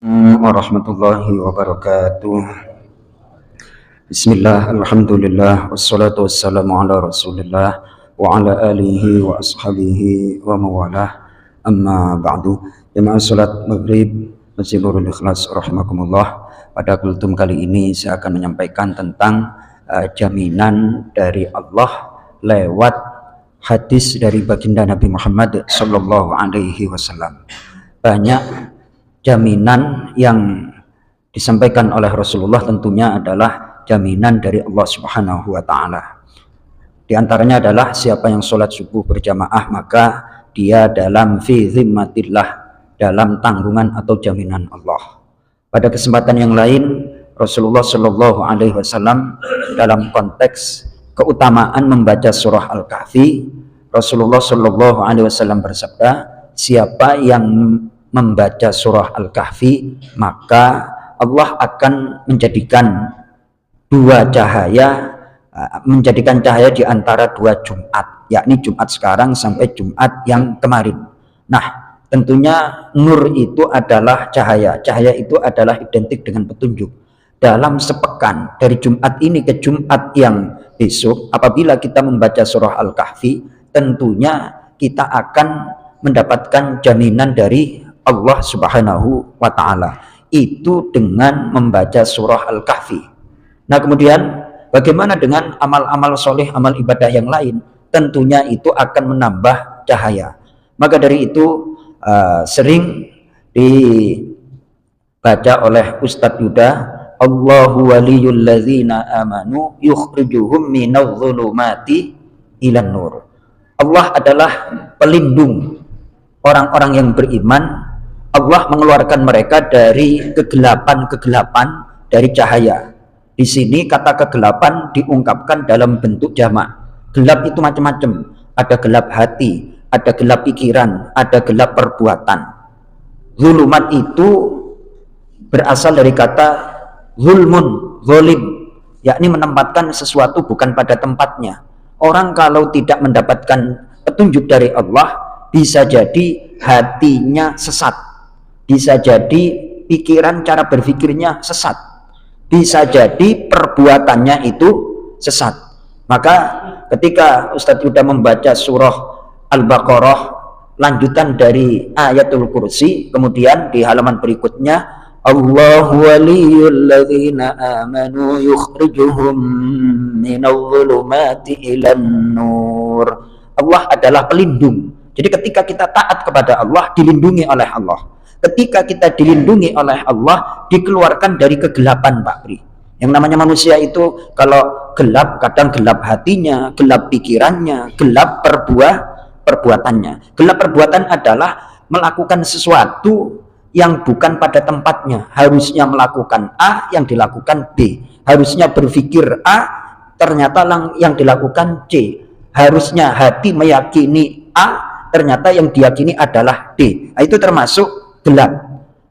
Warahmatullahi wabarakatuh. Bismillah, alhamdulillah, wassalatu wassalamu ala rasulillah wa ala alihi wa ashabihi wa mawalah, amma ba'du. Jemaah salat maghrib Masjid Nurul Ikhlas rahimakumullah. Pada kultum kali ini saya akan menyampaikan tentang jaminan dari Allah lewat hadis dari baginda Nabi Muhammad sallallahu alaihi wasallam. Banyak jaminan yang disampaikan oleh Rasulullah tentunya adalah jaminan dari Allah Subhanahu wa taala. Di antaranya adalah siapa yang sholat subuh berjamaah maka dia dalam fi zimmatillah, dalam tanggungan atau jaminan Allah. Pada kesempatan yang lain Rasulullah Shallallahu alaihi wasallam dalam konteks keutamaan membaca surah Al-Kahfi, Rasulullah Shallallahu alaihi wasallam bersabda, siapa yang membaca surah Al-Kahfi maka Allah akan menjadikan cahaya di antara dua Jumat, yakni Jumat sekarang sampai Jumat yang kemarin. Nah, tentunya nur itu adalah cahaya itu adalah identik dengan petunjuk. Dalam sepekan dari Jumat ini ke Jumat yang besok, apabila kita membaca surah Al-Kahfi, tentunya kita akan mendapatkan jaminan dari Allah Subhanahu wa ta'ala, itu dengan membaca surah Al-Kahfi. Nah, kemudian bagaimana dengan amal-amal soleh, amal ibadah yang lain? Tentunya itu akan menambah cahaya. Maka dari itu sering dibaca oleh Ustadz Yuda, Allahu waliyul ladzina amanu yukhrijuhum minadh dhulumati ilan nur. Allah adalah pelindung orang-orang yang beriman. Allah mengeluarkan mereka dari kegelapan-kegelapan dari cahaya. Di sini kata kegelapan diungkapkan dalam bentuk jamak. Gelap itu macam-macam. Ada gelap hati, ada gelap pikiran, ada gelap perbuatan. Zulumat itu berasal dari kata zulmun, zolim, yakni menempatkan sesuatu bukan pada tempatnya. Orang kalau tidak mendapatkan petunjuk dari Allah, bisa jadi hatinya sesat, bisa jadi pikiran, cara berpikirnya sesat, bisa jadi perbuatannya itu sesat. Maka ketika Ustadz Yuda membaca surah Al-Baqarah lanjutan dari ayatul kursi, kemudian di halaman berikutnya Allahu waliyul ladzina amanu yukhrijuhum minadh dhulumati ilan nur. Allah adalah pelindung. Jadi ketika kita taat kepada Allah, dilindungi oleh Allah. Ketika kita dilindungi oleh Allah, dikeluarkan dari kegelapan, Pak Pri. Yang namanya manusia itu kalau gelap, kadang gelap hatinya, gelap pikirannya, gelap perbuatannya. Gelap perbuatan adalah melakukan sesuatu yang bukan pada tempatnya. Harusnya melakukan A, yang dilakukan B. Harusnya berpikir A, ternyata yang dilakukan C. Harusnya hati meyakini A, ternyata yang diyakini adalah D. Nah, itu termasuk gelap.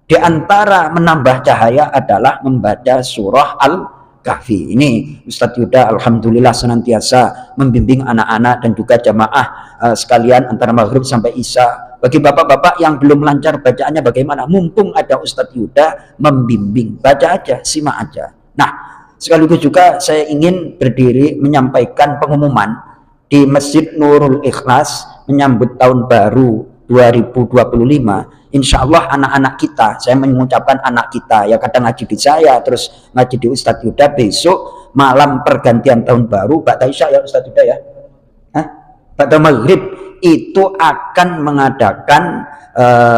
Di antara menambah cahaya adalah membaca surah Al-Kahfi. Ini Ustadz Yuda alhamdulillah senantiasa membimbing anak-anak dan juga jamaah sekalian antara maghrib sampai isya. Bagi bapak-bapak yang belum lancar bacaannya bagaimana? Mumpung ada Ustadz Yuda membimbing, baca aja, simak aja. Nah, sekaligus juga saya ingin berdiri menyampaikan pengumuman di Masjid Nurul Ikhlas menyambut tahun baru 2025. Insya Allah anak-anak kita, saya mengucapkan anak kita, ya kadang ngaji di saya, terus ngaji di Ustadz Yuda, besok malam pergantian tahun baru, Ba'da Isya ya Ustadz Yuda ya, Ba'da Maghrib itu akan mengadakan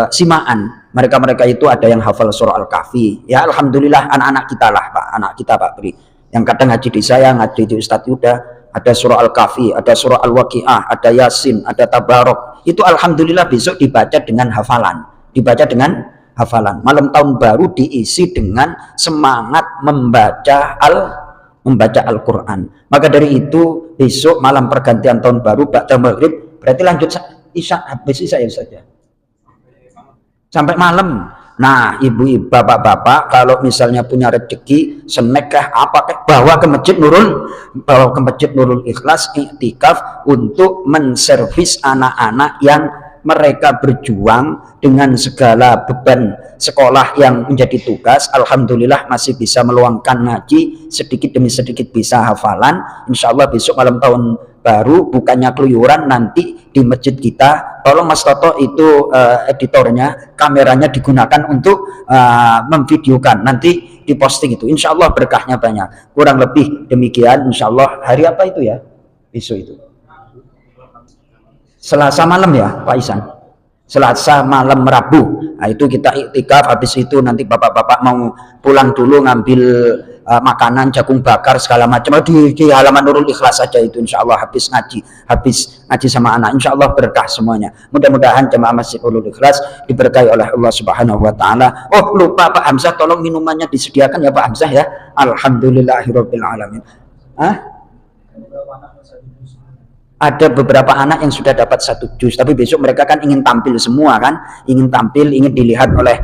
simaan. Mereka-mereka itu ada yang hafal surah Al-Kahfi, ya alhamdulillah anak-anak kita lah Pak, anak kita Pak Pri, yang kadang ngaji di saya, ngaji di Ustadz Yuda. Ada surah Al-Kahfi, ada surah Al-Waqi'ah, ada Yasin, ada Tabarok. Itu alhamdulillah besok dibaca dengan hafalan. Malam tahun baru diisi dengan semangat membaca Al-Quran. Maka dari itu besok malam pergantian tahun baru ba'da maghrib, berarti lanjut isya, habis isya ya saja. Sampai malam. Nah, ibu-ibu, bapak-bapak, kalau misalnya punya rezeki, snack bawa ke Masjid Nurul Ikhlas iktikaf untuk menservis anak-anak yang mereka berjuang dengan segala beban sekolah yang menjadi tugas, alhamdulillah masih bisa meluangkan ngaji, sedikit demi sedikit bisa hafalan. Insya Allah besok malam tahun baru bukannya keluyuran nanti di masjid kita. Tolong Mas Toto itu editornya, kameranya digunakan untuk memvideokan, nanti diposting itu. Insya Allah berkahnya banyak. Kurang lebih demikian. Insya Allah hari apa itu ya? Besok itu Selasa malam ya Pak Isan. Selasa malam Rabu. Nah, itu kita iktikaf. Habis itu nanti bapak-bapak mau pulang dulu ngambil makanan, jagung bakar segala macam di halaman Nurul Ikhlas saja itu. Insya Allah habis ngaji sama anak, insya Allah berkah semuanya. Mudah-mudahan jemaah Masjid Nurul Ikhlas diberkahi oleh Allah Subhanahu Wa Taala. Oh lupa Pak Hamzah, tolong minumannya disediakan ya Pak Hamzah ya. Alhamdulillahirobbil alamin. Ada beberapa anak yang sudah dapat 1 juz, tapi besok mereka kan ingin tampil semua kan, ingin tampil, ingin dilihat oleh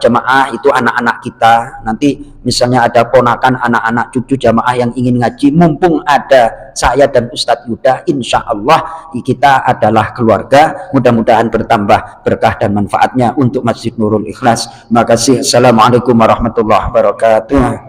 jemaah, itu anak-anak kita. Nanti misalnya ada ponakan, anak-anak, cucu jemaah yang ingin ngaji, mumpung ada saya dan Ustadz Yuda, insya Allah kita adalah keluarga. Mudah-mudahan bertambah berkah dan manfaatnya untuk Masjid Nurul Ikhlas. Terima kasih. Assalamualaikum warahmatullahi wabarakatuh.